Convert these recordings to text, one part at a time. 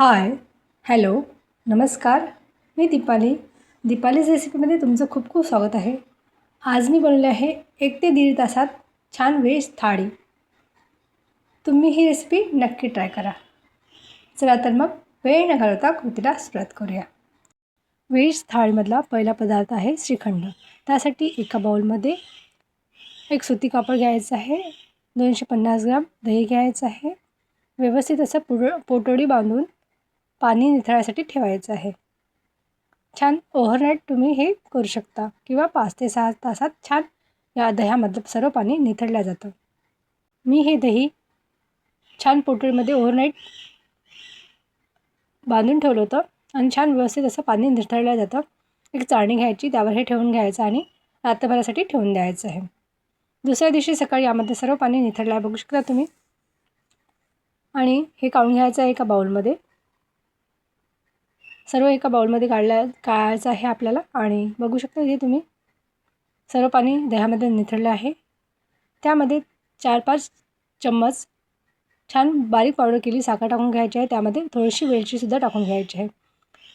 हाय, hello, नमस्कार. मी दीपालीच रेसिपीमध्ये तुमचं खूप खूप स्वागत आहे. आज मी बनवले आहे 1 ते 1.5 तासात छान व्हेज थाळी. तुम्ही ही रेसिपी नक्की ट्राय करा. चला तर मग वेळ न घालवता कृतीला सुरुवात करूया. व्हेज थाळीमधला पहिला पदार्थ आहे श्रीखंड. त्यासाठी एका बाउलमध्ये एक सुती कापड घ्यायचं आहे, 250 ग्राम दही घ्यायचं आहे, व्यवस्थित असं पोटोडी बांधून पाणी निथळायसाठी ठेवायचं आहे. छान ओव्हरनाईट तुम्ही हे करू शकता किंवा 5 ते 6 तासात छान या दह्यामधलं सर्व पाणी निथळलं जातं. मी हे दही छान पोटलीमध्ये ओव्हरनाईट बांधून ठेवलं होतं आणि छान व्यवस्थित असं पाणी निथळलं जातं. एक चाळणी घ्यायची, त्यावर हे ठेवून घ्यायचं आणि रात्रभरासाठी ठेवून द्यायचं आहे. दुसऱ्या दिवशी सकाळी यामध्ये सर्व पाणी निथळलं आहे, बघू शकता तुम्ही. आणि हे काढून घ्यायचं आहे एका बाउलमध्ये. सर्व एका बाउलमध्ये काढायचं आहे आपल्याला. आणि बघू शकता हे तुम्ही सर्व पाणी दह्यामध्ये निथळलं आहे. त्यामध्ये 4-5 चम्मच छान बारीक पावडर केली साखर टाकून घ्यायची आहे. त्यामध्ये थोडीशी वेलचीसुद्धा टाकून घ्यायची आहे.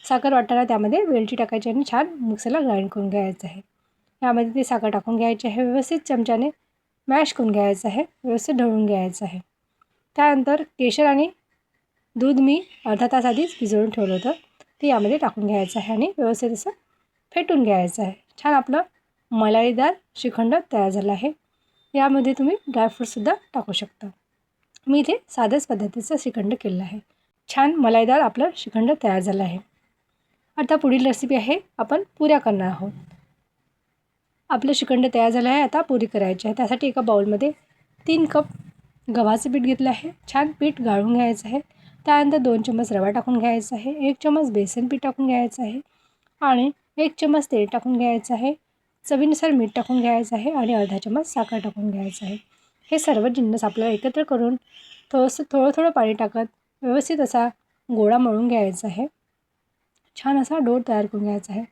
साखर वाटताना त्यामध्ये वेलची टाकायची आणि छान मिक्सरला ग्राइंड करून घ्यायचं आहे. यामध्ये ती साखर टाकून घ्यायची आहे, व्यवस्थित चमच्याने मॅश करून घ्यायचं आहे, व्यवस्थित ढवळून घ्यायचं आहे. त्यानंतर केशर आणि दूध मी अर्धा तास आधीच भिजवून ठेवलं होतं, ते यामध्ये टाकून घ्यायचं आहे आणि व्यवस्थित असं फेटून घ्यायचं आहे. छान आपलं मलाईदार श्रीखंड तयार झालं आहे. यामध्ये तुम्ही ड्रायफ्रूटसुद्धा टाकू शकता. मी इथे साध्याच पद्धतीचं श्रीखंड केलेलं आहे. छान मलाईदार आपलं श्रीखंड तयार झालं आहे. आता पुढील रेसिपी आहे, आपण पुऱ्या करणार आहोत. आपलं श्रीखंड तयार झालं आहे, आता पुरी करायची आहे. त्यासाठी एका बाउलमध्ये 3 कप गव्हाचं पीठ घेतलं आहे. छान पीठ गाळून घ्यायचं आहे. त्यानंतर 2 चम्मच रवा टाकून घ्यायचा आहे, 1 चम्मच बेसन पीठ टाकून घ्यायचं आहे आणि 1 चम्मच तेल टाकून घ्यायचं आहे. चवीनुसार मीठ टाकून घ्यायचं आहे आणि अर्धा चम्मच साखर टाकून घ्यायचं आहे. हे सर्व जिन्नस आपल्याला एकत्र करून थोडं पाणी टाकत व्यवस्थित असा गोळा मळून घ्यायचा आहे. छान असा डो तयार करून घ्यायचा आहे.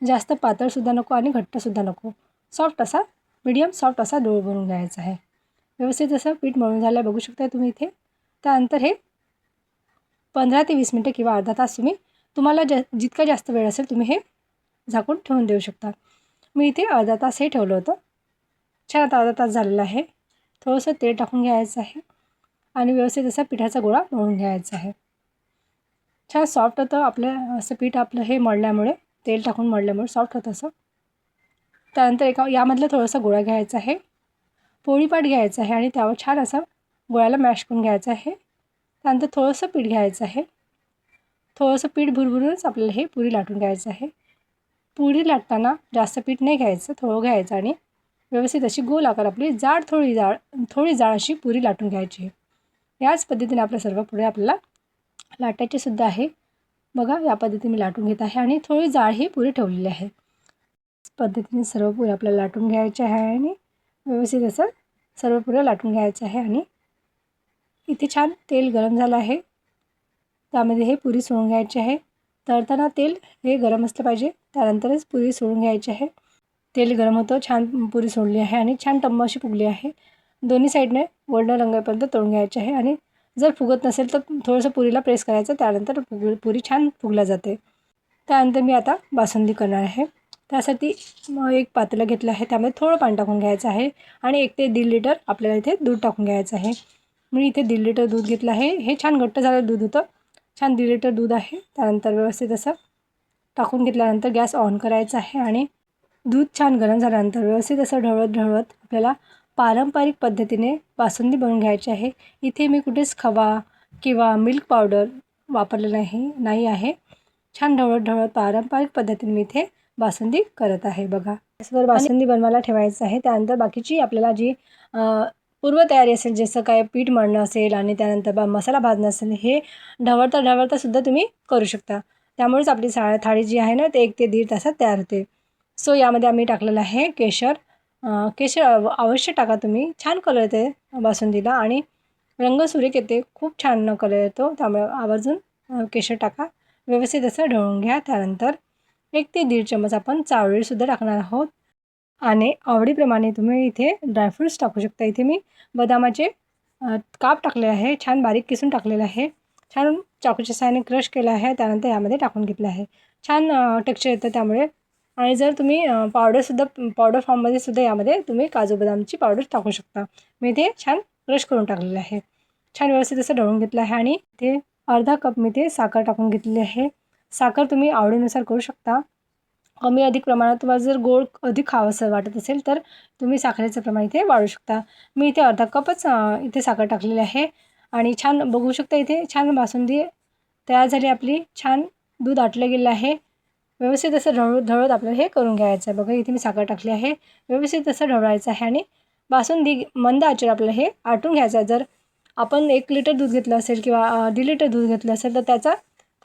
जास्त पातळसुद्धा नको आणि घट्टसुद्धा नको, सॉफ्ट असा मीडियम सॉफ्ट असा डो बनवून घ्यायचा आहे. व्यवस्थित असं पीठ मळून झालं बघू शकता तुम्ही इथे. त्यानंतर हे 15 ते 20 मिनटं किंवा अर्धा तास तुम्हाला जितका जास्त वेळ असेल तुम्ही हे झाकून ठेवून देऊ शकता. मी इथे अर्धा तास हे ठेवलं होतं. छान आता अर्धा तास झालेला आहे. थोडंसं तेल टाकून घ्यायचं आहे आणि व्यवस्थित असा पिठाचा गोळा मळून घ्यायचा आहे. छान सॉफ्ट होतं आपलं असं पीठ, आपलं हे मळल्यामुळे, तेल टाकून मळल्यामुळे सॉफ्ट होतं असं. त्यानंतर यामधलं थोडंसं गोळा घ्यायचा आहे, पोळीपाट घ्यायचा आहे आणि त्यावर छान असा गोळ्याला मॅश करून घ्यायचं आहे. त्यानंतर थोडंसं पीठ घ्यायचं आहे. थोडंसं पीठ भुरभुरूनच आपल्याला हे पुरी लाटून घ्यायचं आहे. पुरी लाटताना जास्त पीठ नाही घ्यायचं, थोडं घ्यायचं आणि व्यवस्थित अशी गोल आकार आपली थोडी जाड अशी पुरी लाटून घ्यायची आहे. याच पद्धतीने आपल्या सर्व पुऱ्या आपल्याला लाटायचे सुद्धा आहे. बघा, या पद्धतीने लाटून घेत आहे आणि थोडी जाड ही पुरी ठेवलेली आहे. पद्धतीने सर्व पुऱ्या आपल्याला लाटून घ्यायच्या आहे आणि व्यवस्थित असं सर्व पुऱ्या लाटून घ्यायचं आहे. आणि इथे छान तेल गरम झालं आहे, त्यामध्ये हे पुरी सोडून घ्यायची आहे. तळताना तेल हे गरम असलं पाहिजे, त्यानंतरच पुरी सोडून घ्यायची आहे. तेल गरम होतं, छान पुरी सोडली आहे आणि छान टम्म अशी फुगली आहे. दोन्ही साईडने गोल्डन रंगापर्यंत तळून घ्यायची आहे आणि जर फुगत नसेल तर थोडंसं पुरीला प्रेस करायचं, त्यानंतर पुरी छान फुगल्या जाते. त्यानंतर मी आता बासुंदी करणार आहे. त्यासाठी एक पातेलं घेतलं आहे, त्यामध्ये थोडं पाणी टाकून घ्यायचं आहे आणि 1 ते 1.5 लिटर आपल्याला इथे दूध टाकून घ्यायचं आहे. मी इथे 1.5 लिटर दूध घेतलं आहे. हे छान घट्ट झालेलं दूध होतं. छान 1.5 लिटर दूध आहे. त्यानंतर व्यवस्थित असं टाकून घेतल्यानंतर गॅस ऑन करायचा आहे आणि दूध छान गरम झाल्यानंतर व्यवस्थित असं ढवळत आपल्याला पारंपरिक पद्धतीने बासुंदी बनवून घ्यायची आहे. इथे मी कुठेच खवा किंवा मिल्क पावडर वापरलेलं नाही आहे. छान ढवळत पारंपरिक पद्धतीने मी इथे बासुंदी करत आहे. बघा, गॅसवर बासुंदी बनवायला ठेवायचं आहे. त्यानंतर बाकीची आपल्याला जी पूर्वतयारी असेल, जसं काय पीठ मळणं असेल आणि त्यानंतर मसाला भाजणं असेल, हे ढवळता सुद्धा तुम्ही करू शकता. त्यामुळेच आपली थाळी जी आहे ना, ते 1 ते 1.5 तासात तयार होते. सो यामध्ये आम्ही टाकलेलं आहे केशर. केशर अवश्य टाका तुम्ही, छान कलर येते बासुंदीला आणि रंग सुरेख येते, खूप छान कलर येतो. त्यामुळे आवर्जून केशर टाका. व्यवस्थित असं ढवळून घ्या. त्यानंतर 1 ते 1.5 चम्मच आपण चारोळीसुद्धा टाकणार आहोत आणि आवडीप्रमाणे तुम्ही इथे ड्रायफ्रूट्स टाकू शकता. इथे मी बदामाचे काप टाकले आहे, छान बारीक किसून टाकलेलं आहे. छान चाकूच्या सहाय्याने क्रश केलं आहे. त्यानंतर यामध्ये टाकून घेतलं आहे. छान टेक्स्चर येतं त्यामुळे. आणि जर तुम्ही पावडर फॉर्ममध्ये सुद्धा यामध्ये तुम्ही काजू बदामची पावडर टाकू शकता. मी ते छान क्रश करून टाकलेलं आहे. छान व्यवस्थित असं ढवळून घेतलं आहे आणि ते अर्धा कप मी ते साखर टाकून घेतलेली आहे. साखर तुम्ही आवडीनुसार करू शकता. कमी अधिक प्रमाणात तुम्हाला जर गोड अधिक खावंसं वाटत असेल तर तुम्ही साखरेचं प्रमाण इथे वाढवू शकता. मी इथे अर्धा कपच इथे साखर टाकलेली आहे. आणि छान बघू शकता इथे छान बासुंदी तयार झाली आपली. छान दूध आटलं गेलं आहे. व्यवस्थित असं ढवळत आपल्याला हे करून घ्यायचं आहे. बघा इथे मी साखर टाकली आहे. व्यवस्थित असं ढवळायचं आहे आणि बासुंदी मंद आचेवर आपल्याला हे आटून घ्यायचं आहे. जर आपण 1 लिटर दूध घेतलं असेल किंवा 1.5 लिटर दूध घेतलं असेल तर त्याचा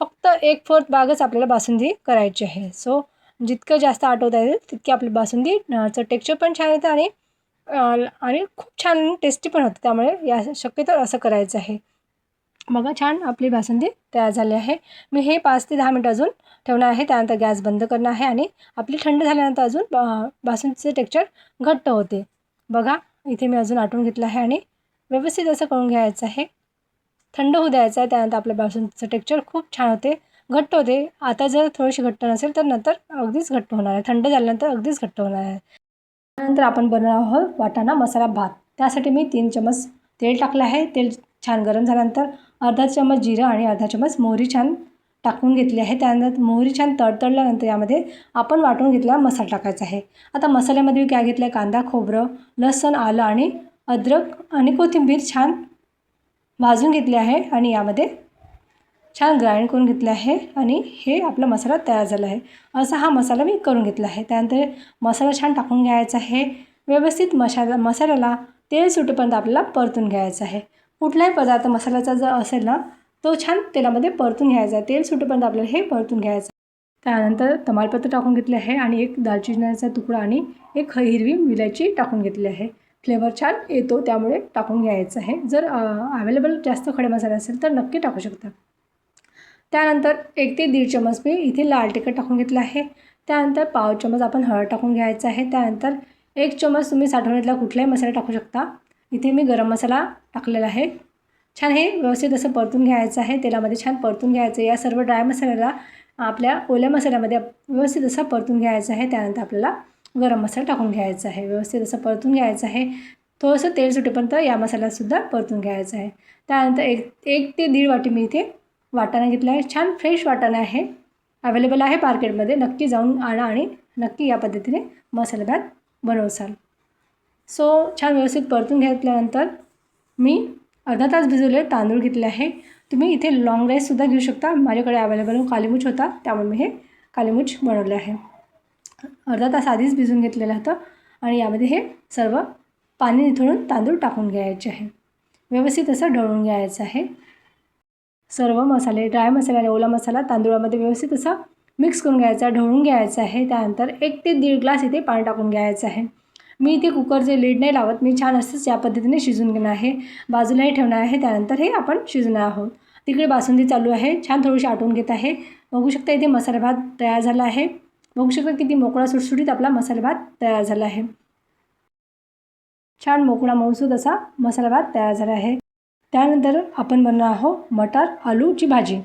फक्त 1/4 भागच आपल्याला बासुंदी करायची आहे. सो जितकं जास्त आटवता येईल तितकी आपली बासुंदीचं टेक्स्चर पण छान येतं आणि खूप छान टेस्टी पण होतं. त्यामुळे या शक्यतो असं करायचं आहे. बघा छान आपली बासुंदी तयार झाली आहे. मी हे 5 ते 10 मिनटं अजून ठेवणार आहे. त्यानंतर गॅस बंद करणार आहे आणि आपली थंड झाल्यानंतर अजून बासुंदीचे टेक्स्चर घट्ट होते. बघा इथे मी अजून आटून घेतलं आहे आणि व्यवस्थित असं करून घ्यायचं आहे. थंड होऊ द्यायचं आहे. त्यानंतर आपल्या बासुंदीचं टेक्स्चर खूप छान होते, घट्ट होते. आता जर थोडीशी घट्ट नसेल तर नंतर अगदीच घट्ट होणार आहे. थंड झाल्यानंतर अगदीच घट्ट होणार आहे. त्यानंतर आपण बनवणार आहोत वाटाणा मसाला भात. त्यासाठी मी 3 चमच तेल टाकलं आहे. तेल छान गरम झाल्यानंतर अर्धा चमच जिरं आणि अर्धा चमच मोहरी छान टाकून घेतली आहे. त्यानंतर मोहरी छान तडतडल्यानंतर यामध्ये आपण वाटून घेतलेला मसाला टाकायचा आहे. आता मसाल्यामध्ये मी काय घेतलं आहे, कांदा, खोबरं, लसूण, आलं आणि अद्रक आणि कोथिंबीर छान भाजून घेतले आहे आणि यामध्ये छान ग्राइंड करून घेतलं आहे आणि हे आपला मसाला तयार झाला आहे. असा हा मसाला मी करून घेतला आहे. त्यानंतर मसाला छान टाकून घ्यायचा आहे. व्यवस्थित मसाल्याला तेल सुटेपर्यंत आपल्याला परतून घ्यायचं आहे. कुठलाही पदार्थ मसाल्याचा जर असेल ना तो छान तेलामध्ये परतून घ्यायचा आहे. तेल सुटेपर्यंत आपल्याला हे परतून घ्यायचं. त्यानंतर तमालपत्र टाकून घेतले आहे आणि एक दालचिनीचा तुकडा आणि एक हिरवी विलायची टाकून घेतली आहे. फ्लेवर छान येतो त्यामुळे टाकून घ्यायचं आहे. जर अवेलेबल जास्त खडे मसाले असेल तर नक्की टाकू शकता. त्यानंतर 1 ते 1.5 चमच मी इथे लाल तिखट टाकून घेतलं आहे. त्यानंतर पाव चमच आपण हळद टाकून घ्यायचं आहे. त्यानंतर 1 चमच तुम्ही साठवणीतला कुठलाही मसाला टाकू शकता. इथे मी गरम मसाला टाकलेला आहे. छान हे व्यवस्थित असं परतून घ्यायचं आहे. तेलामध्ये छान परतून घ्यायचं. या सर्व ड्राय मसाल्याला आपल्या ओल्या मसाल्यामध्ये व्यवस्थित असं परतून घ्यायचं आहे. त्यानंतर आपल्याला गरम मसाला टाकून घ्यायचा आहे. व्यवस्थित असं परतून घ्यायचं आहे. थोडंसं तेल सुटेपर्यंत या मसाल्यासुद्धा परतून घ्यायचं आहे. त्यानंतर 1 ते 1.5 वाटी मी इथे वाटाणा घेतला आहे. छान फ्रेश वाटाणा आहे, अवेलेबल आहे मार्केटमध्ये. नक्की जाऊन आणा आणि नक्की या पद्धतीने मसाला भात बनवसाल. सो छान व्यवस्थित परतून घेतल्यानंतर मी अर्धा तास भिजवले तांदूळ घेतले आहे. तुम्ही इथे लाँग राईससुद्धा घेऊ शकता. माझ्याकडे अवेलेबल कालीमूछ होता त्यामुळे मी हे कालीमूछ बनवले आहे. अर्धा तास आधीच भिजून घेतलेलं होतं आणि यामध्ये हे सर्व पाणी निथळून तांदूळ टाकून घ्यायचे आहे. व्यवस्थित असं ढवळून घ्यायचं आहे. सर्व मसाले ड्राय मसाला आणि ओला मसाला तांदूळामध्ये व्यवस्थित असा मिक्स करून घ्यायचा, ढवळून घ्यायचा आहे. त्यानंतर 1 ते 1.5 ग्लास इथे पाणी टाकून घ्यायचं आहे. मी इथे कुकरचे लीड नाही लावत. मी छान असंच या पद्धतीने शिजवून घेणार आहे. बाजूलाही ठेवणार आहे. त्यानंतर हे आपण शिजवणार आहोत. तिकडे बासुंदी चालू आहे. छान थोडीशी आटवून घेत आहे. बघू शकता इथे मसाला भात तयार झाला आहे. बघू शकता किती मोकळा सुटसुटीत आपला मसाला भात तयार झाला आहे. छान मोकळा मऊसूद असा मसाला भात तयार झाला आहे. त्यानंतर आपण बनवणार आहोत मटार आलूची भाजी.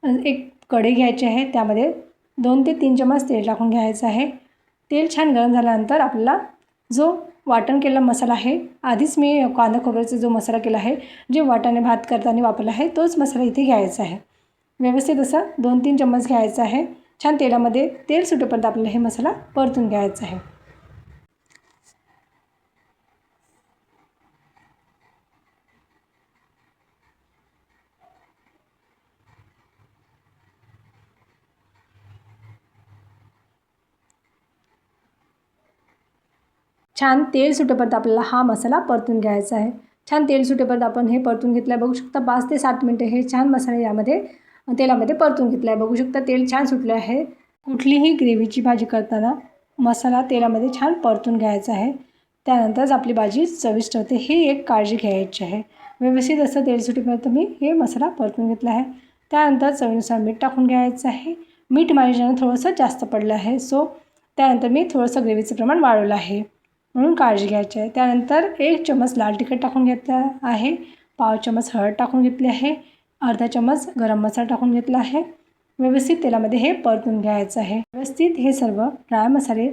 एक कढई घ्यायची आहे. त्यामध्ये 2 ते 3 चमच तेल टाकून घ्यायचं आहे. तेल छान गरम झाल्यानंतर आपल्याला जो वाटण केलेला मसाला आहे, आधीच मी कांदा खोबऱ्याचा जो मसाला केला आहे, जे वाटाणे भात करताना वापरला आहे तोच मसाला इथे घ्यायचा आहे. व्यवस्थित असं 2-3 चमच घ्यायचा आहे. छान तेलामध्ये तेल सुटेपर्यंत आपल्याला हे मसाला परतून घ्यायचा आहे. छान तेल सुटेपर्यंत आपल्याला हा मसाला परतून घ्यायचा आहे. छान तेल सुटेपर्यंत आपण हे परतून घेतलं आहे. बघू शकता 5 ते 7 मिनटं हे छान मसाला यामध्ये तेलामध्ये परतून घेतला आहे. बघू शकता तेल छान सुटलं आहे. कुठलीही ग्रेव्हीची भाजी करताना मसाला तेलामध्ये छान परतून घ्यायचा आहे. त्यानंतरच आपली भाजी चविष्ट होते. ही एक काळजी घ्यायची आहे. व्यवस्थित असं तेल सुटेपर्यंत मी हे मसाला परतून घेतला आहे. त्यानंतर चवीनुसार मीठ टाकून घ्यायचं आहे. मीठ माझ्यानं थोडंसं जास्त पडलं आहे. सो त्यानंतर मी थोडंसं ग्रेव्हीचं प्रमाण वाढवलं आहे, म्हणून काळजी घ्यायची आहे. त्यानंतर 1 चमच लाल तिखट टाकून घेतलं आहे. पाव चमच हळद टाकून घेतली आहे. अर्धा चम्मच गरम मसाला टाकून घेतला आहे। व्यवस्थित तेलामध्ये हे परतून घ्यायचं आहे। व्यवस्थित हे सर्व ड्राय मसाले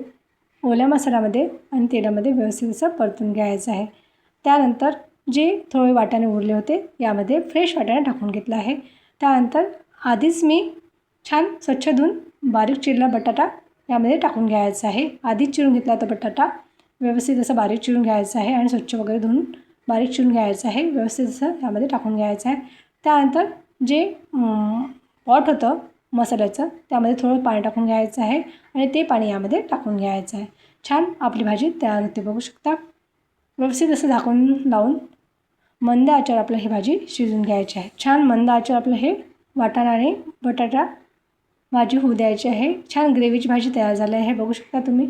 ओल्या मसाल्यामध्ये आणि तेलामध्ये व्यवस्थित असं परतून घ्यायचं आहे। त्यानंतर जे थोडे वाटाणे उरले होते यामध्ये फ्रेश वाटाणे टाकून घेतला आहे। त्यानंतर आधीच मी छान स्वच्छ धुवून बारीक चिरलेला बटाटा यामध्ये टाकून घ्यायचा आहे। आधीच चिरून घेतला तर बटाटा व्यवस्थित असं बारीक चिरून घ्यायचा आहे आणि स्वच्छ वगैरे धुवून बारीक चिरून घ्यायचं आहे। व्यवस्थित असं यामध्ये टाकून घ्यायचं आहे। त्यानंतर जे पॉट होतं मसाल्याचं त्यामध्ये थोडं पाणी टाकून घ्यायचं आहे आणि ते पाणी यामध्ये टाकून घ्यायचं आहे। छान आपली भाजी तयार होते, बघू शकता। व्यवस्थित असं झाकून लावून मंद आचेवर आपलं ही भाजी शिजून घ्यायची आहे। छान मंद आचेवर आपलं हे वाटाणा आणि बटाटा भाजी होऊ द्यायची आहे। छान ग्रेव्हीची भाजी तयार झाली आहे, बघू शकता तुम्ही।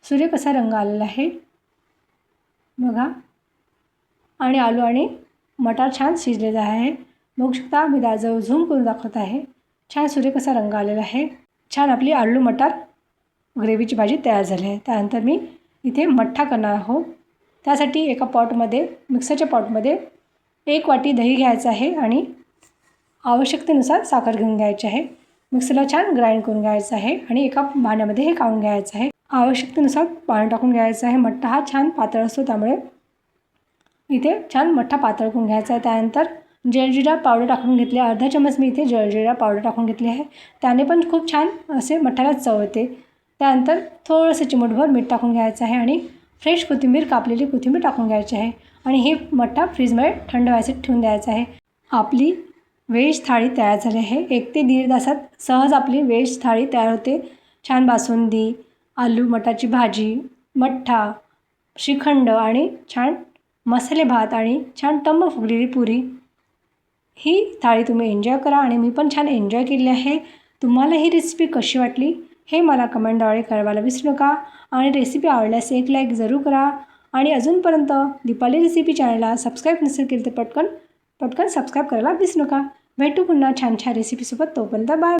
सूर्य कसा रंग आलेला आहे बघा आणि आलू आणि मटार छान शिजलेले आहे, बघू शकता। मी जवळ झूम करून दाखवत आहे। छान सूर्य कसा रंग आलेला आहे। छान आपली आलू मटार ग्रेव्हीची भाजी तयार झाली आहे। त्यानंतर मी इथे मठ्ठा करणार आहोत। त्यासाठी एका पॉटमध्ये मिक्सरच्या पॉटमध्ये 1 वाटी दही घ्यायचं आहे आणि आवश्यकतेनुसार साखर घेऊन घ्यायची आहे। मिक्सरला छान ग्राइंड करून घ्यायचं आहे आणि एका भांड्यामध्ये हे काढून घ्यायचं आहे। आवश्यकतेनुसार पाणी टाकून घ्यायचं आहे। मठ्ठा हा छान पातळ असतो त्यामुळे इथे छान मठ्ठा पातळ करून घ्यायचा आहे। त्यानंतर जलजिरा पावडर टाकून घेतली, अर्धा चम्मच मी इथे जलजिरा पावडर टाकून घेतली आहे। त्याने पण खूप छान असे मठ्ठ्याला चव येते। त्यानंतर थोडंसं चिमूटभर मीठ टाकून घ्यायचं आहे आणि फ्रेश कोथिंबीर, कापलेली कोथिंबीर टाकून घ्यायची आहे आणि हे मठ्ठा फ्रीजमध्ये थंड व्हायसाठी ठेवून द्यायचं आहे। आपली व्हेज थाळी तयार झाली आहे। 1 ते 1.5 तासात सहज आपली व्हेज थाळी तयार होते। छान बासुंदी, आलू मटारची भाजी, मठ्ठा, श्रीखंड आणि छान मसाले भात आणि छान टम्म फुगलेली पुरी। ही थाळी तुम्ही एन्जॉय करा आणि मी पण छान एन्जॉय केली आहे। तुम्हाला ही रेसिपी कशी वाटली हे मला कमेंटद्वारे कळवायला विसरू नका आणि रेसिपी आवडल्यास एक लाईक जरूर करा आणि अजूनपर्यंत दीपाली रेसिपी चॅनलला सबस्क्राईब नसेल केलं तर पटकन सबस्क्राईब करायला विसरू नका। भेटू पुन्हा छान छान रेसिपीसोबत, तोपर्यंत बाय।